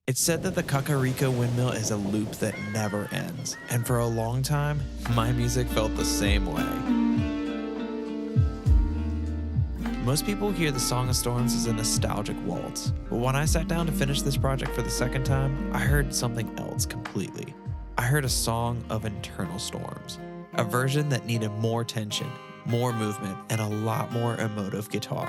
It's said that the Kakariko Windmill is a loop that never ends, and for a long time, my music felt the same way. Most people hear the Song of Storms as a nostalgic waltz, but when I sat down to finish this project for the second time, I heard something else completely. I heard a song of internal storms, a version that needed more tension, more movement, and a lot more emotive guitar.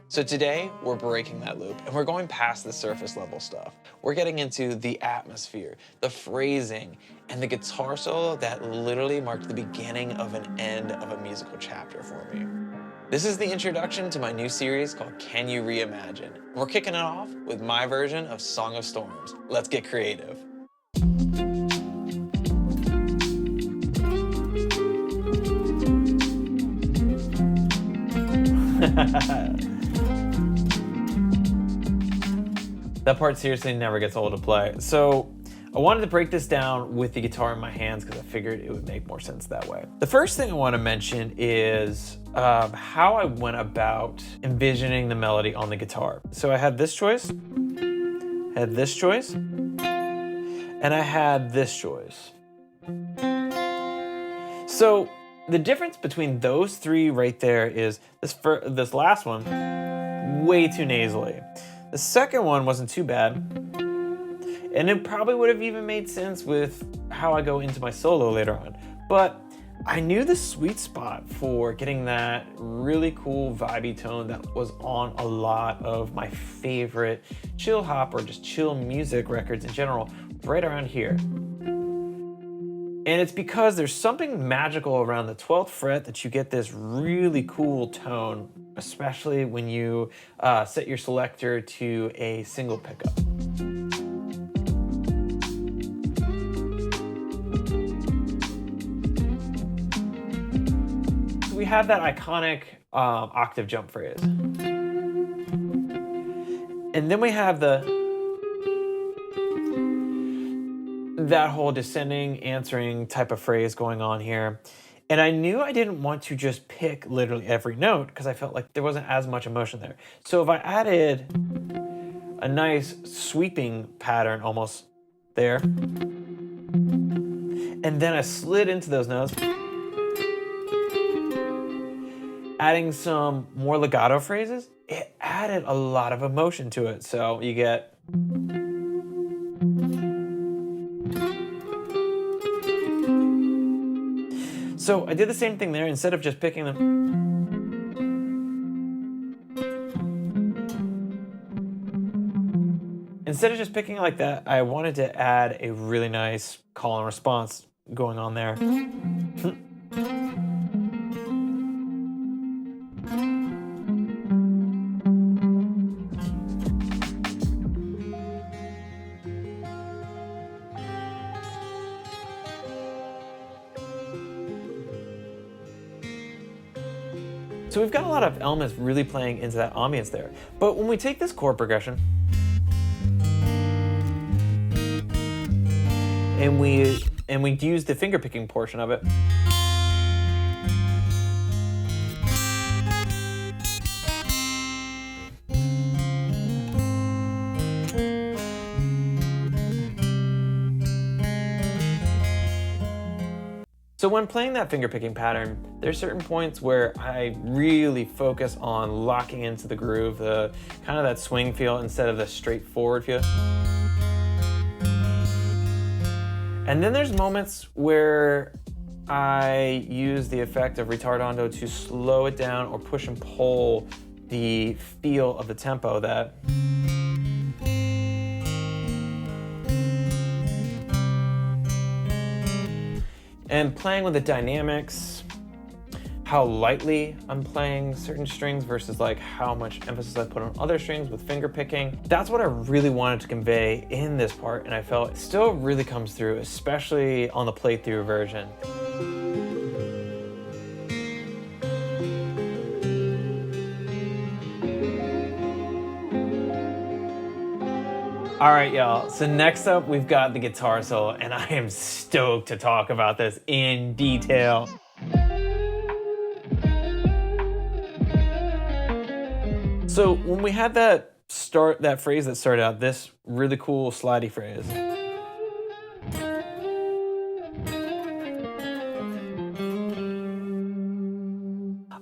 So today, we're breaking that loop, and we're going past the surface level stuff. We're getting into the atmosphere, the phrasing, and the guitar solo that literally marked the beginning of an end of a musical chapter for me. This is the introduction to my new series called Can You Reimagine? We're kicking it off with my version of Song of Storms. Let's get creative. That part seriously never gets old to play. So I wanted to break this down with the guitar in my hands because I figured it would make more sense that way. The first thing I want to mention is how I went about envisioning the melody on the guitar. So I had this choice, and I had this choice. So the difference between those three right there is this last one, way too nasally. The second one wasn't too bad, and it probably would have even made sense with how I go into my solo later on. But I knew the sweet spot for getting that really cool vibey tone that was on a lot of my favorite chill hop or just chill music records in general, right around here. And it's because there's something magical around the 12th fret that you get this really cool tone, especially when you set your selector to a single pickup. So we have that iconic octave jump phrase. And then we have that whole descending, answering type of phrase going on here. And I knew I didn't want to just pick literally every note because I felt like there wasn't as much emotion there. So if I added a nice sweeping pattern almost there, and then I slid into those notes, adding some more legato phrases, it added a lot of emotion to it. So you get So I did the same thing there. Instead of just picking them, it like that, I wanted to add a really nice call and response going on there. So we've got a lot of elements really playing into that ambience there. But when we take this chord progression and we use the finger picking portion of it, so when playing that finger picking pattern, there's certain points where I really focus on locking into the groove, the kind of that swing feel instead of the straightforward feel. And then there's moments where I use the effect of ritardando to slow it down or push and pull the feel of the tempo that and playing with the dynamics, how lightly I'm playing certain strings versus like how much emphasis I put on other strings with finger picking. That's what I really wanted to convey in this part, and I felt it still really comes through, especially on the playthrough version. All right, y'all, so next up we've got the guitar solo, and I am stoked to talk about this in detail. So when we had that phrase that started out, this really cool slidey phrase,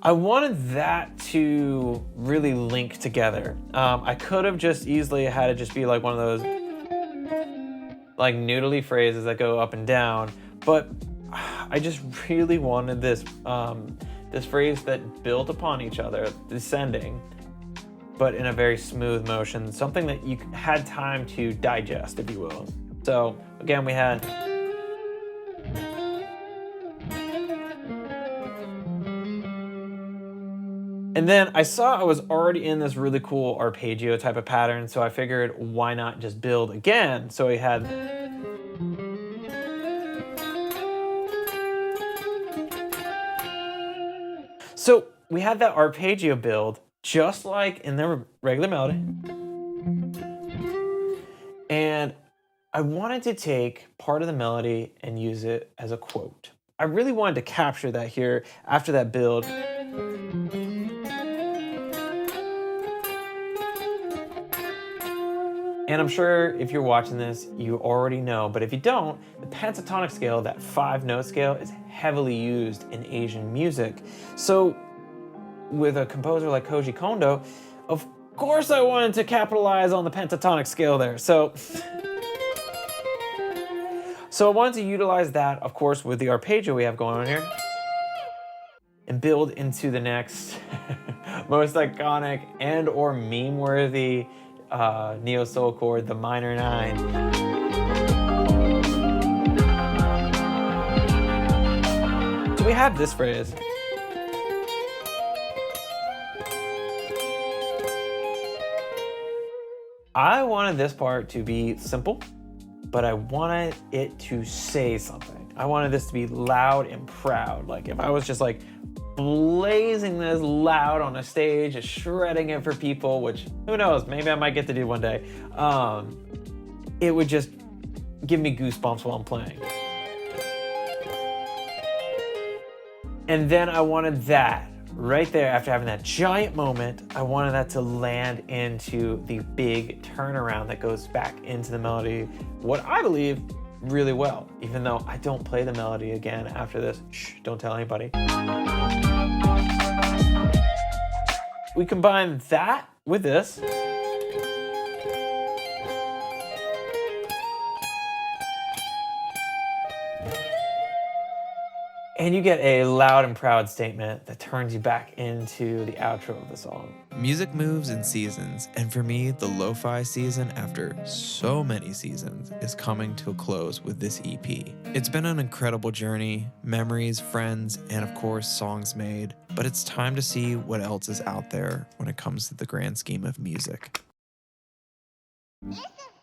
I wanted that to really link together. I could have just easily had it just be like one of those like noodly phrases that go up and down, but I just really wanted this this phrase that built upon each other, descending, but in a very smooth motion, something that you had time to digest, if you will. So again, we had and then I saw I was already in this really cool arpeggio type of pattern, so I figured why not just build again? So we had that arpeggio build, just like in the regular melody. And I wanted to take part of the melody and use it as a quote. I really wanted to capture that here after that build. And I'm sure if you're watching this, you already know, but if you don't, the pentatonic scale, that 5-note scale, is heavily used in Asian music. So with a composer like Koji Kondo, of course I wanted to capitalize on the pentatonic scale there. So I wanted to utilize that, of course, with the arpeggio we have going on here, and build into the next most iconic and or meme-worthy neo soul chord, the minor 9. So we have this phrase. I wanted this part to be simple, but I wanted it to say something. I wanted this to be loud and proud. Like if I was just like blazing this loud on a stage, just shredding it for people, which who knows, maybe I might get to do one day. It would just give me goosebumps while I'm playing. And then I wanted that right there, after having that giant moment, I wanted that to land into the big turnaround that goes back into the melody, what I believe really well, even though I don't play the melody again after this. Shh, don't tell anybody. We combine that with this. And you get a loud and proud statement that turns you back into the outro of the song. Music moves in seasons, and for me, the lo-fi season after so many seasons is coming to a close with this EP. It's been an incredible journey, memories, friends, and of course, songs made, but it's time to see what else is out there when it comes to the grand scheme of music.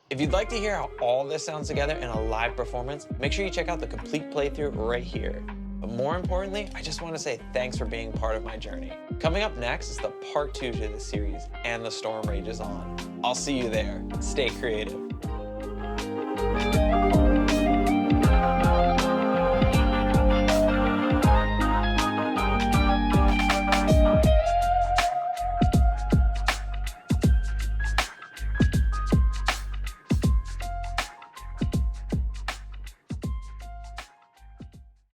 If you'd like to hear how all this sounds together in a live performance, make sure you check out the complete playthrough right here. But more importantly, I just want to say thanks for being part of my journey. Coming up next is the part 2 to this series, and the storm rages on. I'll see you there. Stay creative.